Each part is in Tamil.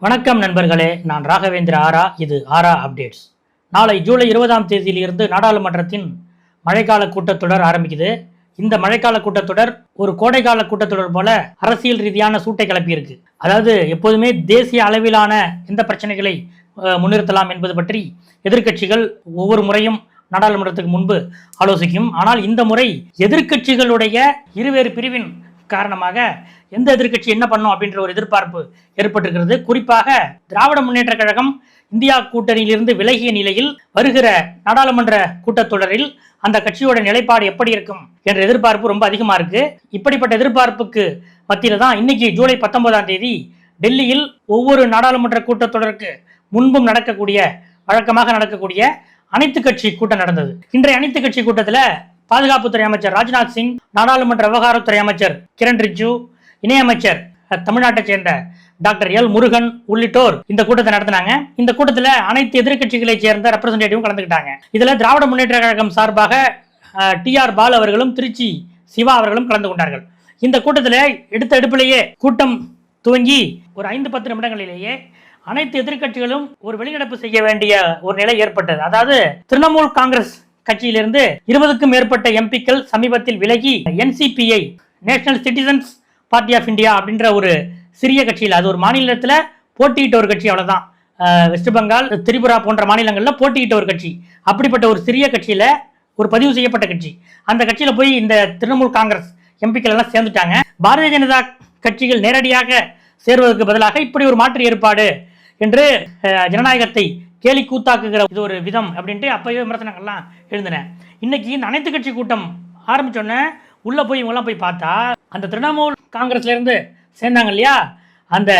வணக்கம் நண்பர்களே, நான் ராகவேந்திர ஆரா. இது ஆரா அப்டேட்ஸ். நாளை ஜூலை 20ஆம் தேதியிலிருந்து நாடாளுமன்றத்தின் மழைக்கால கூட்டத்தொடர் ஆரம்பிக்குது. இந்த மழைக்கால கூட்டத்தொடர் ஒரு கோடைக்கால கூட்டத்தொடர் போல அரசியல் ரீதியான சூட்டை கிளப்பியிருக்கு. அதாவது எப்போதுமே தேசிய அளவிலான எந்த பிரச்சனைகளை முன்னிறுத்தலாம் என்பது பற்றி எதிர்க்கட்சிகள் ஒவ்வொரு முறையும் நாடாளுமன்றத்துக்கு முன்பு ஆலோசிக்கும். ஆனால் இந்த முறை எதிர்க்கட்சிகளுடைய இருவேறு பிரிவின் காரணமாக எந்த எதிர்க்கட்சி என்ன பண்ணும் அப்படின்ற ஒரு எதிர்பார்ப்பு ஏற்பட்டிருக்கிறது. குறிப்பாக திராவிட முன்னேற்ற கழகம் இந்தியா கூட்டணியிலிருந்து விலகிய நிலையில் வருகிற நாடாளுமன்ற கூட்டத்தொடரில் அந்த கட்சியோட நிலைப்பாடு எப்படி இருக்கும் என்ற எதிர்பார்ப்பு ரொம்ப அதிகமா இருக்கு. இப்படிப்பட்ட எதிர்பார்ப்புக்கு மத்தியில தான் இன்னைக்கு ஜூலை 19ஆம் தேதி டெல்லியில் ஒவ்வொரு நாடாளுமன்ற கூட்டத்தொடருக்கு முன்பும் வழக்கமாக நடக்கக்கூடிய அனைத்து கட்சி கூட்டம் நடந்தது. இன்றைய அனைத்து கட்சி கூட்டத்தில் பாதுகாப்புத்துறை அமைச்சர் ராஜ்நாத் சிங், நாடாளுமன்ற விவகாரத்துறை அமைச்சர் கிரண் ரிஜிஜு, இணையமைச்சர் தமிழ்நாட்டை சேர்ந்த டாக்டர் எல் முருகன் உள்ளிட்டோர் இந்த கூட்டத்தை நடத்தினாங்க. இந்த கூட்டத்தில் அனைத்து எதிர்க்கட்சிகளை சேர்ந்த ரெப்ரசன்டேட்டிவும் கலந்துக்கிட்டாங்க. இதுல திராவிட முன்னேற்ற கழகம் சார்பாக TR பாலு அவர்களும் திருச்சி சிவா அவர்களும் கலந்து கொண்டார்கள். இந்த கூட்டத்தில் எடுத்த எடுப்பிலேயே கூட்டம் துவங்கி ஒரு 5-10 நிமிடங்களிலேயே அனைத்து எதிர்க்கட்சிகளும் ஒரு வெளிநடப்பு செய்ய வேண்டிய ஒரு நிலை ஏற்பட்டது. அதாவது திரிணாமுல் காங்கிரஸ் கட்சியிலிருந்து 20க்கும் மேற்பட்ட எம்பிக்கள் சமீபத்தில் விலகி NCPI, national citizens party of India அப்படின்ற ஒரு சிறிய கட்சியில், அது ஒரு மாநிலத்தில் போட்டியிட்ட ஒரு கட்சி, அவ்வளவுதான். வெஸ்ட் பெங்கால், திரிபுரா போன்ற மாநிலங்களில் போட்டியிட்ட ஒரு கட்சி. அப்படிப்பட்ட ஒரு சிறிய கட்சியில ஒரு பதிவு செய்யப்பட்ட கட்சி, அந்த கட்சியில போய் இந்த திரிணாமுல் காங்கிரஸ் எம்பிக்கள் எல்லாம் சேர்ந்துட்டாங்க. பாரதிய ஜனதா கட்சிகள் நேரடியாக சேர்வதற்கு பதிலாக இப்படி ஒரு மாற்று ஏற்பாடு என்று ஜனநாயகத்தை கேலி கூத்தாக்குகிற இது ஒரு விதம் அப்படின்ட்டு அப்பவே விமர்சனங்கள்லாம் எழுந்தின. இன்னைக்கு இந்த அனைத்து கட்சி கூட்டம் ஆரம்பிச்சோன்னே உள்ள போய் இவங்கெல்லாம் போய் பார்த்தா அந்த திரிணாமுல் காங்கிரஸ்ல இருந்து சேர்ந்தாங்க இல்லையா, அந்த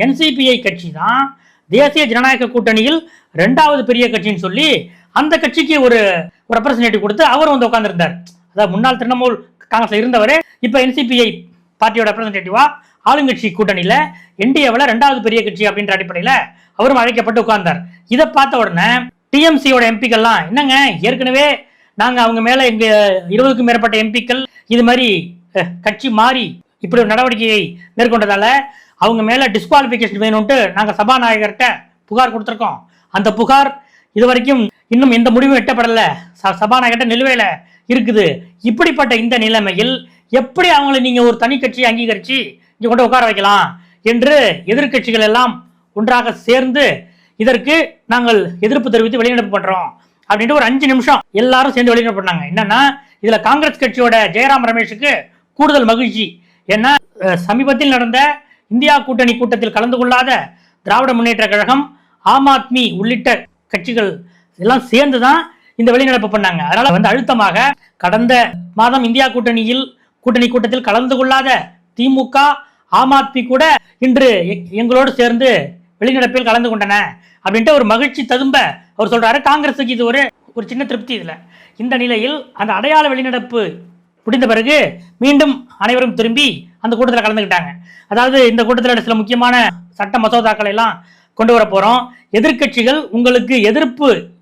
NCPI கட்சி தான் தேசிய ஜனநாயக கூட்டணியில் 2வது பெரிய கட்சின்னு சொல்லி அந்த கட்சிக்கு ஒரு ரெப்ரசன்டேட்டிவ் கொடுத்து அவர் வந்து உட்கார்ந்துருந்தார். அதாவது முன்னாள் திரிணாமுல் காங்கிரஸ்ல இருந்தவர் இப்ப NCPI பார்ட்டியோட ரெப்ரசன்டேட்டிவா ஆளுங்கட்சி கூட்டணியில NDAவில் 2வது பெரிய கட்சி அப்படின்ற அடிப்படையில் அவரும் அழைக்கப்பட்டு உட்கார்ந்தார். இதை பார்த்த உடனே TMCயோட எம்பிக்கள்லாம், என்னங்க ஏற்கனவே நாங்க அவங்க மேல எங்க 20க்கும் மேற்பட்ட எம்பிக்கள் இது மாதிரி கட்சி மாறி இப்படி ஒரு நடவடிக்கையை மேற்கொண்டதால அவங்க மேல டிஸ்குவாலிபிகேஷன் வேணும்ட்டு நாங்க சபாநாயகர்கிட்ட புகார் கொடுத்திருக்கோம். அந்த புகார் இதுவரைக்கும் இன்னும் எந்த முடிவும் எட்டப்படல, சபாநாயகர்கிட்ட நிலுவையில இருக்குது. இப்படிப்பட்ட இந்த நிலைமையில் எப்படி அவங்களை நீங்க ஒரு தனி கட்சியை அங்கீகரிச்சு இங்க கொண்டு உட்கார வைக்கலாம் என்று எதிர்கட்சிகள் எல்லாம் ஒன்றாக சேர்ந்து இதற்கு நாங்கள் எதிர்ப்பு தெரிவித்து வெளிநடப்பு பண்றோம் அப்படின்ட்டு ஒரு 5 நிமிஷம் எல்லாரும் சேர்ந்து வெளிநடப்பு பண்ணாங்க. என்னன்னா, இதுல காங்கிரஸ் கட்சியோட ஜெயராம் ரமேஷுக்கு கூடுதல் மகிழ்ச்சி. ஏன்னா சமீபத்தில் நடந்த இந்தியா கூட்டணி கூட்டத்தில் கலந்து கொள்ளாத திராவிட முன்னேற்ற கழகம், ஆம் ஆத்மி உள்ளிட்ட கட்சிகள் எல்லாம் சேர்ந்துதான் இந்த வெளிநடப்பு பண்ணாங்க. அதனால வந்து அழுத்தமாக கடந்த மாதம் இந்தியா கூட்டணி கூட்டத்தில் கலந்து கொள்ளாத திமுக, ஆம் ஆத்மி கூட இன்று எங்களோடு சேர்ந்து வெளிநடப்பில் கலந்து கொண்டன அப்படின்ட்டு ஒரு மகிழ்ச்சி ததும்ப அவர் சொல்றாரு. காங்கிரஸுக்கு இது ஒரு சின்ன திருப்தி. இதுல இந்த நிலையில் அந்த அடையாள வெளிநடப்பு முடிந்த பிறகு மீண்டும் அனைவரும் திரும்பி அந்த கூட்டத்தில் கலந்துக்கிட்டாங்க. அதாவது இந்த கூட்டத்தில் சில முக்கியமான சட்ட மசோதாக்களை எல்லாம் கொண்டு வர போறோம். எதிர்கட்சிகள் உங்களுக்கு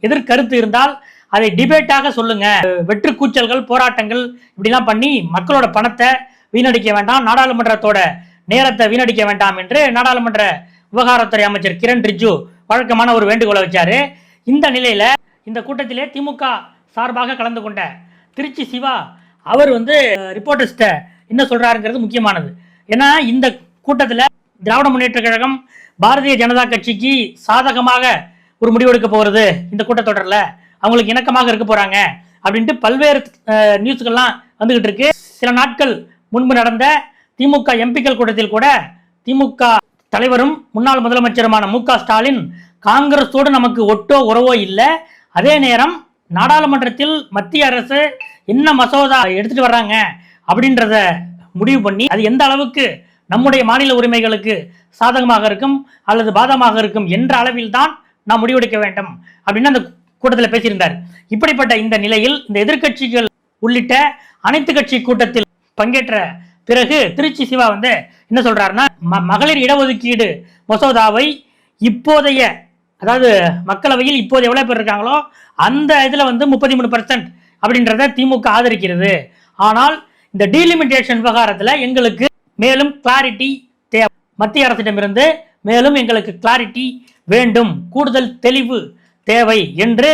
எதிர்கருத்து இருந்தால் அதை டிபேட்டாக சொல்லுங்க. வெற்று கூச்சல்கள், போராட்டங்கள் இப்படிலாம் பண்ணி மக்களோட பணத்தை வீணடிக்க வேண்டாம், நாடாளுமன்றத்தோட நேரத்தை வீணடிக்க வேண்டாம் என்று நாடாளுமன்ற விவகாரத்துறை அமைச்சர் கிரண் ரிஜிஜு வழக்கமான ஒரு வேண்டுகோளை வச்சாரு. இந்த நிலையில இந்த கூட்டத்திலே திமுக சார்பாக கலந்து கொண்ட திருச்சி சிவா அவர் வந்து ரிப்போர்ட்டர்ஸ்ட என்ன சொல்றாருங்கிறது முக்கியமானது. ஏன்னா இந்த கூட்டத்தில் திராவிட முன்னேற்ற கழகம் பாரதிய ஜனதா கட்சிக்கு சாதகமாக ஒரு முடிவெடுக்க போகிறது, இந்த கூட்டத்தொடரில் அவங்களுக்கு இணக்கமாக இருக்க போறாங்க அப்படின்ட்டு பல்வேறு நியூஸ்கள்லாம் வந்துகிட்டு இருக்கு. சில நாட்கள் முன்பு நடந்த திமுக எம்பிக்கள் கூட்டத்தில் கூட திமுக தலைவரும் முன்னாள் முதலமைச்சருமான MK ஸ்டாலின், காங்கிரஸோடு நமக்கு ஒட்டோ உறவோ இல்லை, அதே நேரம் நாடாளுமன்றத்தில் மத்திய அரசு என்ன மசோதா எடுத்துட்டு வர்றாங்க அப்படின்றத முடிவு பண்ணி அது எந்த அளவுக்கு நம்முடைய மாநில உரிமைகளுக்கு சாதகமாக இருக்கும் அல்லது பாதகமாக இருக்கும் என்ற அளவில் தான் நாம் முடிவெடுக்க வேண்டும் அப்படின்னு அந்த கூட்டத்தில் பேசியிருந்தார். இப்படிப்பட்ட இந்த நிலையில் இந்த எதிர்கட்சிகள் உள்ளிட்ட அனைத்து கட்சி கூட்டத்தில் பங்கேற்ற பிறகு திருச்சி சிவா வந்து என்ன சொல்றாருன்னா, மகளிர் இடஒதுக்கீடு மசோதாவை இப்போதைய, அதாவது மக்களவையில் இப்போது எவ்வளவு பேர் இருக்காங்களோ அந்த இதுல வந்து 33% அப்படின்றத திமுக ஆதரிக்கிறது. ஆனால் இந்த டீலிமிட்டேஷன் விவகாரத்துல எங்களுக்கு மேலும் கிளாரிட்டி தேவை. மத்திய அரசிடமிருந்து மேலும் எங்களுக்கு கிளாரிட்டி வேண்டும், கூடுதல் தெளிவு தேவை என்று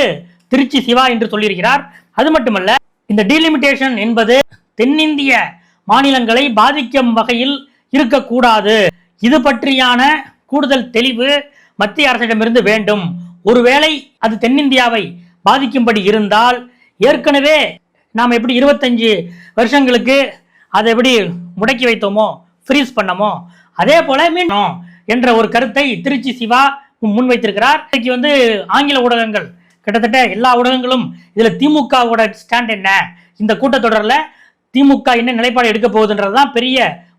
திருச்சி சிவா என்று சொல்லியிருக்கிறார். அது மட்டுமல்ல, இந்த டீலிமிட்டேஷன் என்பது தென்னிந்திய மாநிலங்களை பாதிக்கும் வகையில் இருக்கக்கூடாது. இது பற்றியான கூடுதல் தெளிவு மத்திய அரசிடமிருந்து வேண்டும். ஒருவேளை அது தென்னிந்தியாவை பாதிக்கும்படி இருந்தால், ஏற்கனவே நாம் எப்படி 25 வருஷங்களுக்கு அதை எப்படி முடக்கி வைத்தோமோ, ஃப்ரீஸ் பண்ணமோ, அதே போல மீண்டும் என்ற ஒரு கருத்தை திருச்சி சிவா முன்வைத்திருக்கிறார். இன்னைக்கு ஆங்கில ஊடகங்கள், கிட்டத்தட்ட எல்லா ஊடகங்களும் இதுல திமுகவோட ஸ்டாண்ட் என்ன, இந்த கூட்டத்தொடரில் திமுக என்ன நிலைப்பாடு எடுக்க போகுதுன்றதுதான் பெரிய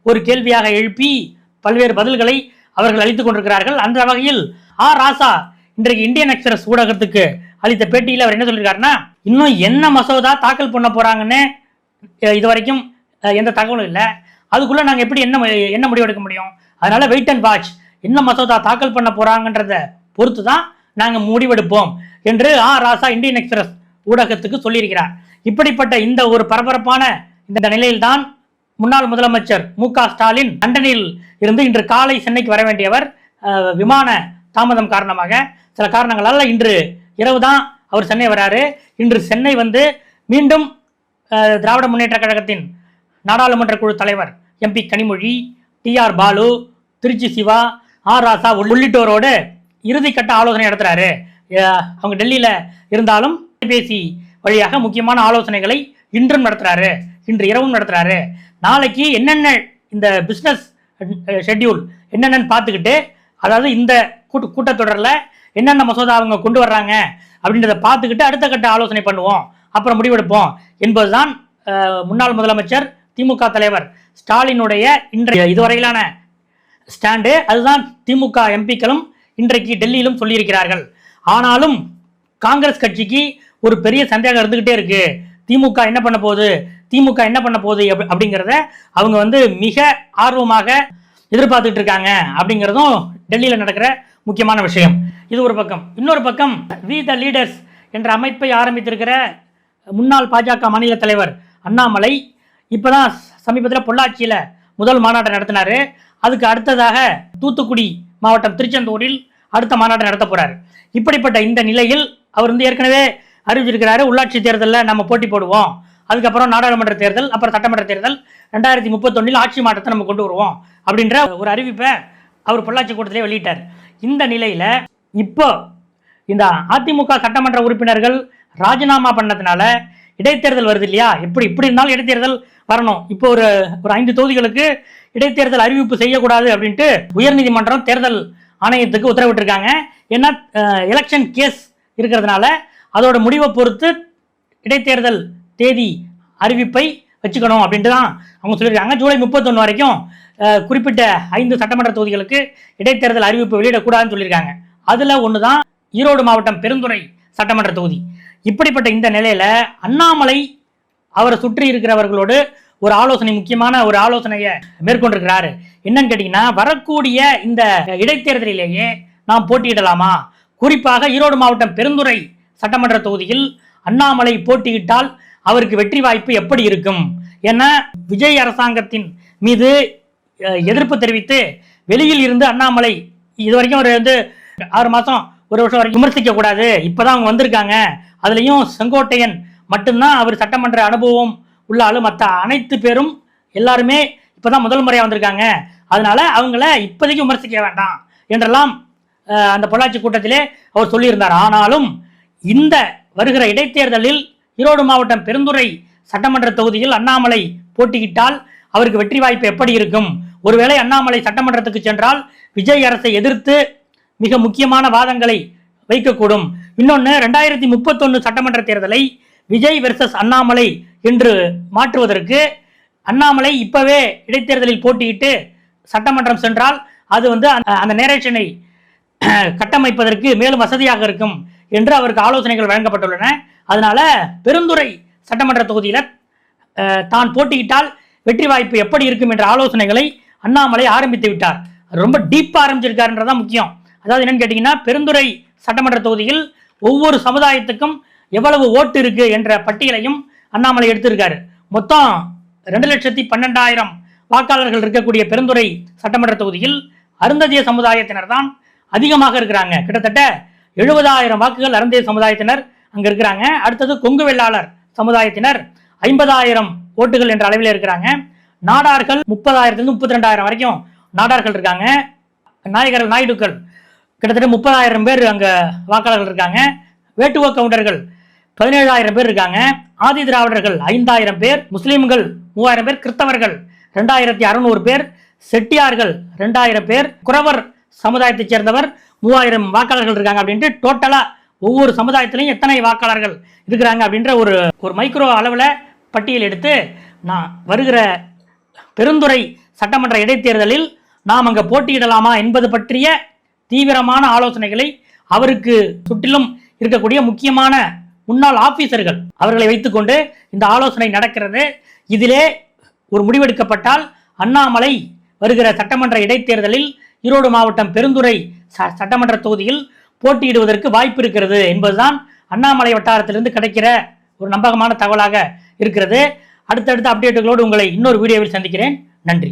ஒரு கேள்வியாக எழுப்பி பல்வேறு பதில்களை அவர்கள் அளித்துக் கொண்டிருக்கிறார்கள். அந்த வகையில் ராசா இன்றைக்கு இந்தியன் எக்ஸ்பிரஸ் ஊடகத்துக்கு அளித்த பேட்டியில் அவர் என்ன சொல்லியிருக்காருன்னா, இன்னும் என்ன மசோதா தாக்கல் பண்ண போறாங்கன்னு இதுவரைக்கும் எந்த தகவலும் இல்லை, அதுக்குள்ள நாங்க எப்படி என்ன முடிவு எடுக்க முடியும், அதனால வெயிட் அண்ட் வாட்ச், என்ன மசோதா தாக்கல் பண்ண போறாங்கன்றத பொறுத்து தான் நாங்க முடிவெடுப்போம் என்று ராசா இந்தியன் எக்ஸ்பிரஸ் ஊடகத்துக்கு சொல்லியிருக்கிறார். இப்படிப்பட்ட இந்த ஒரு பரபரப்பான இந்த நிலையில்தான் முன்னாள் முதலமைச்சர் மு.க. ஸ்டாலின் லண்டனில் இருந்து இன்று காலை சென்னைக்கு வர வேண்டியவர் விமான தாமதம் காரணமாக சில காரணங்களால் இன்று இரவு தான் அவர் சென்னை வராரு. இன்று சென்னை மீண்டும் திராவிட முன்னேற்ற கழகத்தின் நாடாளுமன்ற குழு தலைவர் எம்பி கனிமொழி, டி.ஆர். பாலு, திருச்சி சிவா, ராசா உள்ளிட்டோரோடு இறுதிக்கட்ட ஆலோசனை நடத்துறாரு. அவங்க டெல்லியில இருந்தாலும் தொலைபேசி வழியாக முக்கியமான ஆலோசனைகளை இன்றும் நடத்துறாரு, இன்று இரவும் நடத்துறாரு. நாளைக்கு என்னென்ன இந்த பிசினஸ் ஷெட்யூல் என்னென்னு பார்த்துக்கிட்டு, அதாவது இந்த கூட்டத்தொடரில் என்னென்ன மசோதா அவங்க கொண்டு வர்றாங்க அப்படின்றத பார்த்துக்கிட்டு அடுத்த கட்ட ஆலோசனை பண்ணுவோம், அப்புறம் முடிவெடுப்போம் என்பதுதான் முன்னாள் முதலமைச்சர் திமுக தலைவர் ஸ்டாலினுடைய இன்றைய இதுவரையிலான ஸ்டாண்டு. அதுதான் திமுக எம்பிக்களும் இன்றைக்கு டெல்லியிலும் சொல்லியிருக்கிறார்கள். ஆனாலும் காங்கிரஸ் கட்சிக்கு ஒரு பெரிய சந்தேகம் இருந்துகிட்டே இருக்கு. திமுக என்ன பண்ண போகுது அப்படிங்கிறத அவங்க மிக ஆர்வமாக எதிர்பார்த்துட்டு இருக்காங்க அப்படிங்கிறதும் டெல்லியில் நடக்கிற முக்கியமான விஷயம். இது ஒரு பக்கம். இன்னொரு பக்கம் வி த லீடர்ஸ் என்ற அமைப்பை ஆரம்பித்திருக்கிற முன்னாள் பாஜக மாநில தலைவர் அண்ணாமலை இப்போதான் சமீபத்தில் பொள்ளாச்சியில் முதல் மாநாட்டை நடத்தினாரு. அதுக்கு அடுத்ததாக தூத்துக்குடி மாவட்டம் திருச்செந்தூரில் அடுத்த மாநாட்டை நடத்த போறாரு. இப்படிப்பட்ட இந்த நிலையில் அவர் ஏற்கனவே அறிவிச்சிருக்கிறாரு, உள்ளாட்சி தேர்தலில் நம்ம போட்டி போடுவோம், அதுக்கப்புறம் நாடாளுமன்ற தேர்தல், அப்புறம் சட்டமன்ற தேர்தல், 2031 ஆட்சி மாற்றத்தை நம்ம கொண்டு வருவோம் அப்படின்ற ஒரு அறிவிப்பை அவர் பொள்ளாச்சி கூட்டத்திலே வெளியிட்டார். இந்த நிலையில இப்போ இந்த அதிமுக சட்டமன்ற உறுப்பினர்கள் ராஜினாமா பண்ணதுனால இடைத்தேர்தல் வருது இல்லையா, இப்படி இருந்தாலும் இடைத்தேர்தல் வரணும். இப்போ ஒரு 5 தொகுதிகளுக்கு இடைத்தேர்தல் அறிவிப்பு செய்யக்கூடாது அப்படின்ட்டு உயர்நீதிமன்றம் தேர்தல் ஆணையத்துக்கு உத்தரவிட்டிருக்காங்க. ஏன்னா எலெக்ஷன் கேஸ் இருக்கிறதுனால அதோட முடிவை பொறுத்து இடைத்தேர்தல் தேதி அறிவிப்பை வச்சுக்கணும் அப்படின்ட்டு தான் அவங்க சொல்லியிருக்காங்க. ஜூலை 31 வரைக்கும் குறிப்பிட்ட 5 சட்டமன்ற தொகுதிகளுக்கு இடைத்தேர்தல் அறிவிப்பு வெளியிடக்கூடாதுன்னு சொல்லியிருக்காங்க. அதில் ஒன்று தான் ஈரோடு மாவட்டம் பெருந்துறை சட்டமன்ற தொகுதி. இப்படிப்பட்ட இந்த நிலையில அண்ணாமலை அவரை சுற்றி இருக்கிறவர்களோடு ஒரு ஆலோசனை, முக்கியமான ஒரு ஆலோசனையை மேற்கொண்டிருக்கிறாரு. என்னன்னு கேட்டீங்கன்னா, வரக்கூடிய இந்த இடைத்தேர்தலிலேயே நாம் போட்டியிடலாமா, குறிப்பாக ஈரோடு மாவட்டம் பெருந்துறை சட்டமன்ற தொகுதியில் அண்ணாமலை போட்டியிட்டால் அவருக்கு வெற்றி வாய்ப்பு எப்படி இருக்கும்? ஏன்னா விஜய் அரசாங்கத்தின் மீது எதிர்ப்பு தெரிவித்து வெளியில் இருந்து அண்ணாமலை இதுவரைக்கும் ஒரு 6 மாசம் 1 வருஷம் வரைக்கும் விமர்சிக்க கூடாது, இப்பதான் அவங்க வந்திருக்காங்க, அதுலயும் செங்கோட்டையன் மட்டும்தான் அவர் சட்டமன்ற அனுபவம் உள்ள ஆளு, மற்ற அனைத்து பேரும் எல்லாருமே இப்பதான் முதல் முறையா வந்திருக்காங்க, அதனால அவங்கள இப்போதைக்கு விமர்சிக்க வேண்டாம் என்றெல்லாம் அந்த பொள்ளாச்சி கூட்டத்திலே அவர் சொல்லியிருந்தார். ஆனாலும் இந்த வருகிற இடைத்தேர்தலில் ஈரோடு மாவட்டம் பெருந்துறை சட்டமன்ற தொகுதியில் அண்ணாமலை போட்டியிட்டால் அவருக்கு வெற்றி வாய்ப்பு எப்படி இருக்கும்? ஒருவேளை அண்ணாமலை சட்டமன்றத்துக்கு சென்றால் விஜய் அரசை எதிர்த்து மிக முக்கியமான வாதங்களை வைக்கக்கூடும். இன்னொன்று, 2031 சட்டமன்ற தேர்தலை விஜய் வெர்சஸ் அண்ணாமலை என்று மாற்றுவதற்கு அண்ணாமலை இப்பவே இடைத்தேர்தலில் போட்டியிட்டு சட்டமன்றம் சென்றால் அது அந்த நேரேஷனை கட்டமைப்பதற்கு மேலும் வசதியாக இருக்கும் என்று அவருக்கு ஆலோசனைகள் வழங்கப்பட்டுள்ளன. அதனால பெருந்துறை சட்டமன்ற தொகுதியில தான் போட்டியிட்டால் வெற்றி வாய்ப்பு எப்படி இருக்கும் என்ற ஆலோசனைகளை அண்ணாமலை ஆரம்பித்து விட்டார். ரொம்ப டீப்பா ஆரம்பிச்சிருக்காருன்றதான் முக்கியம். அதாவது என்னன்னு கேட்டீங்கன்னா, பெருந்துறை சட்டமன்ற தொகுதியில் ஒவ்வொரு சமுதாயத்துக்கும் எவ்வளவு ஓட்டு இருக்கு என்ற பட்டியலையும் அண்ணாமலை எடுத்திருக்காரு. மொத்தம் 2,12,000 வாக்காளர்கள் இருக்கக்கூடிய பெருந்துறை சட்டமன்ற தொகுதியில் அருந்ததிய சமுதாயத்தினர் தான் அதிகமாக இருக்கிறாங்க. கிட்டத்தட்ட 70,000 வாக்குகள் அருந்ததிய சமுதாயத்தினர் அங்க இருக்கிறாங்க. அடுத்தது கொங்கு வெள்ளாளர் சமுதாயத்தினர் 50,000 ஓட்டுகள் என்ற அளவில் இருக்கிறாங்க. நாடார்கள் 30,000 32,000 வரைக்கும் நாடார்கள் இருக்காங்க. நாயுடுக்கள் கிட்டத்தட்ட 30,000 பேர் அங்க வாக்காளர்கள் இருக்காங்க. வேட்டுவ கவுண்டர்கள் 17,000 பேர் இருக்காங்க. ஆதி திராவிடர்கள் 5,000 பேர், முஸ்லீம்கள் 3,000 பேர், கிறிஸ்தவர்கள் 2,600 பேர், செட்டியார்கள் 2,000 பேர், குறவர் சமுதாயத்தைச் சேர்ந்தவர் 3,000 வாக்காளர்கள் இருக்காங்க. அப்படின்ட்டு டோட்டலா ஒவ்வொரு சமுதாயத்திலையும் எத்தனை வாக்காளர்கள் இருக்கிறாங்க அப்படின்ற ஒரு மைக்ரோ அளவில் பட்டியல் எடுத்து நான் வருகிற பெருந்துறை சட்டமன்ற இடைத்தேர்தலில் நாம் அங்கே போட்டியிடலாமா என்பது பற்றிய தீவிரமான ஆலோசனைகளை அவருக்கு சுற்றிலும் இருக்கக்கூடிய முக்கியமான முன்னாள் ஆபீசர்கள் அவர்களை வைத்துக்கொண்டு இந்த ஆலோசனை நடக்கிறது. இதிலே ஒரு முடிவெடுக்கப்பட்டால் அண்ணாமலை வருகிற சட்டமன்ற இடைத்தேர்தலில் ஈரோடு மாவட்டம் பெருந்துறை சட்டமன்ற தொகுதியில் போட்டியிடுவதற்கு வாய்ப்பு இருக்கிறது என்பதுதான் அண்ணாமலை வட்டாரத்திலிருந்து கிடைக்கிற ஒரு நம்பகமான தகவலாக இருக்கிறது. அடுத்தடுத்த அப்டேட்டுகளோடு உங்களை இன்னொரு வீடியோவில் சந்திக்கிறேன். நன்றி.